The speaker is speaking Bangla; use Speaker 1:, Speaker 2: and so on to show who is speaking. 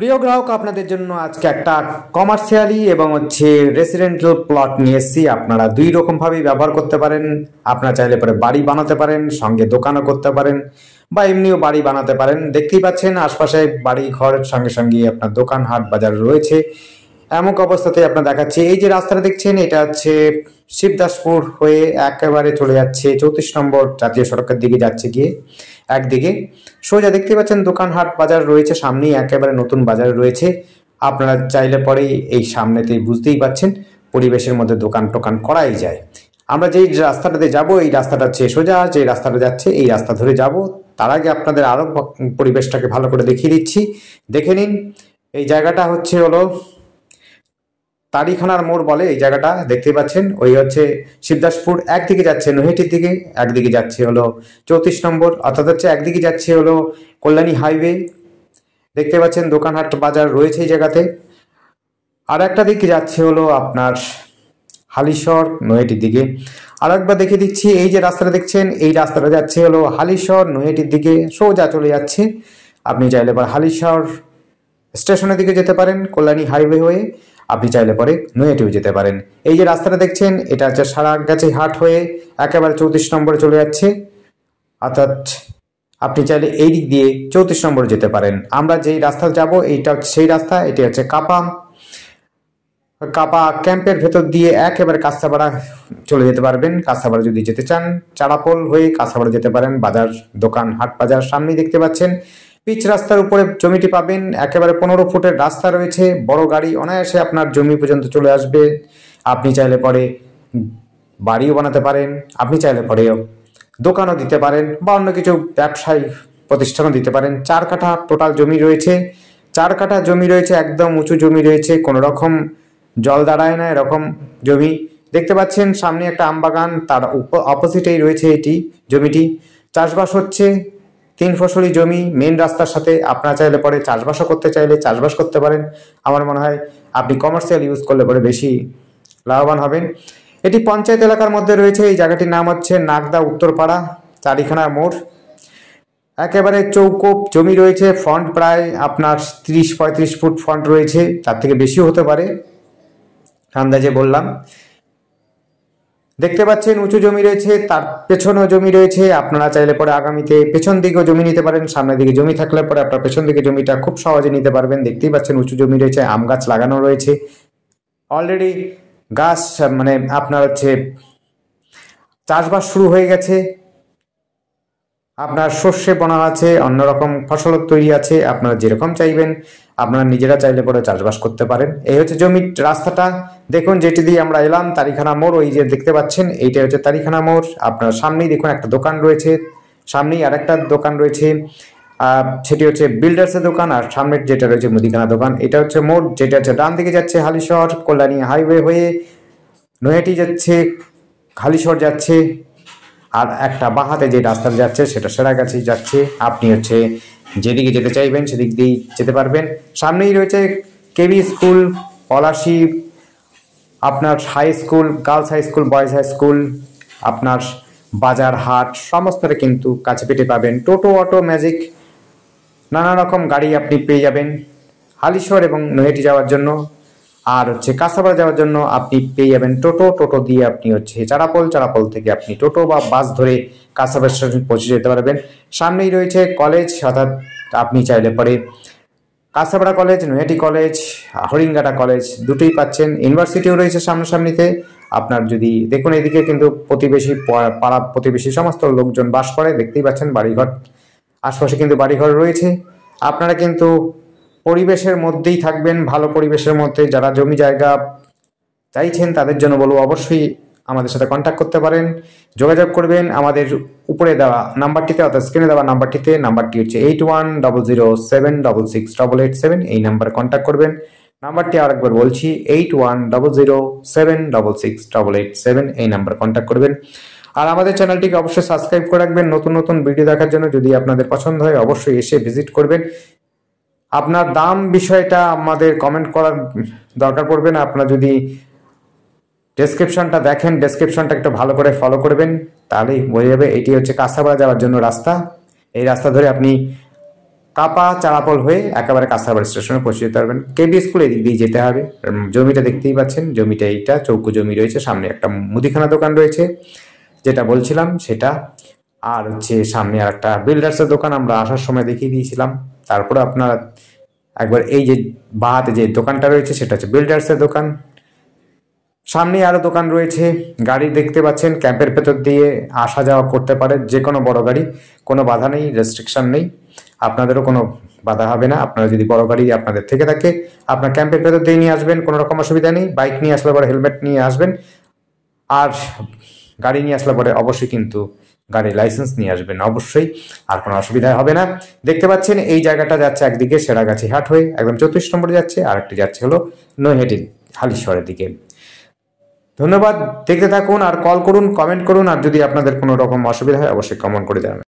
Speaker 1: প্রিয় গ্রাহক, আপনাদের জন্য আজকে একটা কমার্শিয়ালি এবং রেসিডেন্টাল প্লট নিয়ে এসেছি। আপনারা দুই রকম ভাবেই ব্যবহার করতে পারেন। আপনারা চাইলে পরে বাড়ি বানাতে পারেন, সঙ্গে দোকানও করতে পারেন, বা এমনিও বাড়ি বানাতে পারেন। দেখতেই পাচ্ছেন আশপাশে বাড়ি ঘরের সঙ্গে সঙ্গে আপনার দোকান হাট বাজার রয়েছে। এমন অবস্থাতে আপনার দেখাচ্ছি, এই যে রাস্তাটা দেখছেন এটা হচ্ছে শিবদাসপুর হয়ে একেবারে চলে যাচ্ছে 34 নম্বর জাতীয় সড়কের দিকে যাচ্ছে। গিয়ে একদিকে সোজা দেখতে পাচ্ছেন দোকান হাট বাজার রয়েছে, সামনেই একেবারে নতুন বাজার রয়েছে। আপনারা চাইলে পরে এই সামনেতেই বুঝতেই পাচ্ছেন পরিবেশের মধ্যে দোকান টোকান করাই যায়। আমরা যেই রাস্তাটাতে যাব এই রাস্তাটা হচ্ছে সোজা যে রাস্তাটা যাচ্ছে এই রাস্তা ধরে যাব। তার আগে আপনাদের আরও পরিবেশটাকে ভালো করে দেখিয়ে দিচ্ছি, দেখে নিন। এই জায়গাটা হলো তারিখানার মোড় বলে এই জায়গাটা, দেখতে পাচ্ছেন। ওই হচ্ছে শিবদাসপুর, একদিকে যাচ্ছে নৈহাটির দিকে, একদিকে যাচ্ছে 34 নম্বর, অর্থাৎ একদিকে যাচ্ছে কল্যাণী হাইওয়ে। দেখতে পাচ্ছেন দোকানহাট বাজার রয়েছে এই জায়গাতে। আর একটা দিকে যাচ্ছে আপনার হালিশহর নৈহাটির দিকে। আর একবার দেখে দিচ্ছি, এই যে রাস্তাটা দেখছেন এই রাস্তাটা যাচ্ছে হালিশহর নৈহাটির দিকে, সোজা চলে যাচ্ছে। আপনি চাইলে পরে হালিশহর স্টেশনের দিকে যেতে পারেন কল্যাণী হাইওয়ে হয়ে, আপনি চাইলে পরে নৈহাটিও যেতে পারেন। এই যে রাস্তাটা দেখছেন এটা হচ্ছে সারাগাছি হাট হয়ে একেবারে 34 নম্বরে চলে যাচ্ছে, অর্থাৎ আপনি চাইলে এই দিক দিয়ে 34 নম্বরে যেতে পারেন। আমরা যেই রাস্তা যাব এইটা হচ্ছে সেই রাস্তা, এটি হচ্ছে কাপা ক্যাম্পের ভেতর দিয়ে একেবারে কাঁচাপাড়া চলে যেতে পারবেন। কাঁচাপাড়া যদি যেতে চান চারাপোল হয়ে কাঁচাপাড়া যেতে পারেন। বাজার দোকান হাট বাজার সামনেই দেখতে পাচ্ছেন। পিচ রাস্তার উপরে জমিটি পাবেন, একেবারে 15 ফুটের রাস্তা রয়েছে, বড় গাড়ি অনায়াসে আপনার জমি পর্যন্ত চলে আসবে। আপনি চাইলে পরে বাড়িও বানাতে পারেন, আপনি চাইলে পরেও দোকানও দিতে পারেন, বা অন্য কিছু ব্যবসায়ী প্রতিষ্ঠানও দিতে পারেন। 4 কাঠা টোটাল জমি রয়েছে, 4 কাঠা জমি রয়েছে, একদম উঁচু জমি রয়েছে, কোনো রকম জল দাঁড়ায় না এরকম জমি। দেখতে পাচ্ছেন সামনে একটা আমবাগান, তার অপোজিটেই রয়েছে এটি জমিটি। চাষবাস হচ্ছে, 3 ফসলি জমি মেন রাস্তার সাথে। আপনারা চাইলে পরে চাষবাসও করতে চাইলে চাষবাস করতে পারেন। আমার মনে হয় আপনি কমার্শিয়াল ইউজ করলে পরে বেশি লাভবান হবেন। এটি পঞ্চায়েত এলাকার মধ্যে রয়েছে। এই জায়গাটির নাম হচ্ছে নাগদা উত্তরপাড়া, চারিখানার মোড়। একেবারে চৌকো জমি রয়েছে, ফ্রন্ট প্রায় আপনার 30-35 ফুট ফ্রন্ট রয়েছে, তার থেকে বেশিও হতে পারে, আন্দাজে বললাম। দেখতে পাচ্ছেন উঁচু জমি রয়েছে, তার পেছনেও জমি রয়েছে। আপনারা চাইলে পরে আগামীতে পেছন দিকেও জমি নিতে পারেন। সামনের দিকে জমি থাকলে পরে আপনার পেছন দিকে জমিটা খুব সহজে নিতে পারবেন। দেখতেই পাচ্ছেন উঁচু জমি রয়েছে, আম গাছ লাগানো রয়েছে অলরেডি। গাছ আপনার চাষবাস শুরু হয়ে গেছে, আপনার সর্ষে বোনা আছে, অন্যরকম ফসল তৈরি আছে। আপনারা যেরকম চাইবেন আপনারা নিজেরা চাইলে পরে চাষবাস করতে পারেন। এই হচ্ছে জমির রাস্তাটা, দেখুন যেটি দিয়ে আমরা এলাম তারিখানা মোড়। ওই যে দেখতে পাচ্ছেন এইটা হচ্ছে তারিখানা মোড়। আপনার সামনেই দেখুন একটা দোকান রয়েছে, সামনেই আর একটা দোকান রয়েছে, সেটি হচ্ছে বিল্ডার্সের দোকান। আর সামনের যেটা রয়েছে মুদিখানা দোকান। এটা হচ্ছে মোড়, যেটা হচ্ছে ডান দিকে যাচ্ছে হালিশহর কল্যাণী হাইওয়ে হয়ে নৈহাটি যাচ্ছে, হালিশহর যাচ্ছে। আর একটা বাঁহাতে যে রাস্তা যাচ্ছে সেটা সারাগাছি যাচ্ছে। আপনি যেদিকে যেতে চাইবেন সেদিক দিয়েই যেতে পারবেন। সামনেই রয়েছে কেবি স্কুল, পলাশি, আপনার high school, girls high school, boys high school, আপনার বাজার হাট সমস্তটা কিন্তু কাছে পেতে পাবেন। টোটো, অটো, ম্যাজিক নানা রকম গাড়ি আপনি পেয়ে যাবেন হালিশহর এবং নৈহাটি যাওয়ার জন্য। আর কাঁচাপাড়া যাওয়ার জন্য আপনি পেয়ে যাবেন টোটো দিয়ে আপনি চারাপোল থেকে আপনি টোটো বা বাস ধরে কাঁচাপাড়া স্টেশন পৌঁছে যেতে পারবেন। সামনেই রয়েছে কলেজ, অর্থাৎ আপনি চাইলে পরে Kanchapara college, Naihati college, Haringhata college দুটোই পাচ্ছেন। ইউনিভার্সিটিও রয়েছে সামনাসামনিতে। আপনার যদি দেখুন এদিকে কিন্তু পাড়া প্রতিবেশী সমস্ত লোকজন বাস করে, দেখতেই পাচ্ছেন বাড়িঘর আশপাশে কিন্তু বাড়িঘর রয়েছে। আপনারা কিন্তু পরিবেশের মধ্যেই থাকবেন, ভালো পরিবেশের মধ্যে। যারা জমি জায়গা চাইছেন তাদের জন্য বলবো অবশ্যই আমাদের সাথে কন্ট্যাক্ট করতে পারেন, যোগাযোগ করবেন আমাদের উপরে দেওয়া নাম্বারটিতে, অর্থাৎ স্ক্রিনে দেওয়া নাম্বারটিতে। নাম্বারটি হচ্ছে 8100768887। এই নাম্বারে কন্ট্যাক্ট করবেন। নাম্বারটি আরেকবার বলছি, 8100768887। এই নাম্বারে কন্ট্যাক্ট করবেন। আর আমাদের চ্যানেলটিকে অবশ্যই সাবস্ক্রাইব করে রাখবেন নতুন নতুন ভিডিও দেখার জন্য। যদি আপনাদের পছন্দ হয় অবশ্যই এসে ভিজিট করবেন। আপনার দাম বিষয়টা আমাদের কমেন্ট করার দরকার পড়বে না। আপনারা যদি ডেসক্রিপশনটা দেখেন, ডেসক্রিপশনটা একটু ভালো করে ফলো করবেন, তাহলেই বোঝা যাবে। এটি হচ্ছে কাঁচাপাড়া যাওয়ার জন্য রাস্তা। এই রাস্তা ধরে আপনি কাপা চারাপল হয়ে একেবারে কাস্তারবাড়ি স্টেশনে পৌঁছে যেতে পারবেন। কেবি স্কুল এদিক দিয়ে যেতে হবে। জমিটা দেখতেই পাচ্ছেন, জমিটা এইটা চৌকো জমি রয়েছে, সামনে একটা মুদিখানা দোকান রয়েছে যেটা বলছিলাম সেটা, আর হচ্ছে সামনে আর একটা বিল্ডার্সের দোকান আমরা আসার সময় দেখিয়ে দিয়েছিলাম। তারপরে আপনারা একবার এই যে বাঁহাতে যে দোকানটা রয়েছে সেটা হচ্ছে বিল্ডার্সের দোকান। সামনে আরো দোকান রয়েছে, গাড়ি দেখতে পাচ্ছেন, ক্যাম্পের ভেতর দিয়ে আসা যাওয়া করতে পারে যে কোনো বড় গাড়ি, কোনো বাধা নেই, রেস্ট্রিকশন নেই, আপনাদেরও কোনো বাধা হবে না। আপনারা যদি বড় গাড়ি আপনাদের থেকে থাকে আপনার ক্যাম্পের ভেতর দিয়ে নিয়ে আসবেন, কোনো রকম অসুবিধা নেই। বাইক নিয়ে আসলে পরে হেলমেট নিয়ে আসবেন, আর গাড়ি নিয়ে আসলে পরে অবশ্যই কিন্তু গাড়ির লাইসেন্স নিয়ে আসবেন অবশ্যই, আর কোনো অসুবিধা হবে না। দেখতে পাচ্ছেন এই জায়গাটা যাচ্ছে একদিকে সেরাগাছি হাট হয়ে একদম 34 নম্বরে যাচ্ছে, আর একটি যাচ্ছে হলো নৈহাটি হালিশহরের দিকে। ধন্যবাদ, দেখতে থাকুন আর কল করুন, কমেন্ট করুন, আর যদি আপনাদের কোনো রকম অসুবিধা হয় অবশ্যই কমেন্ট করে জানাবেন।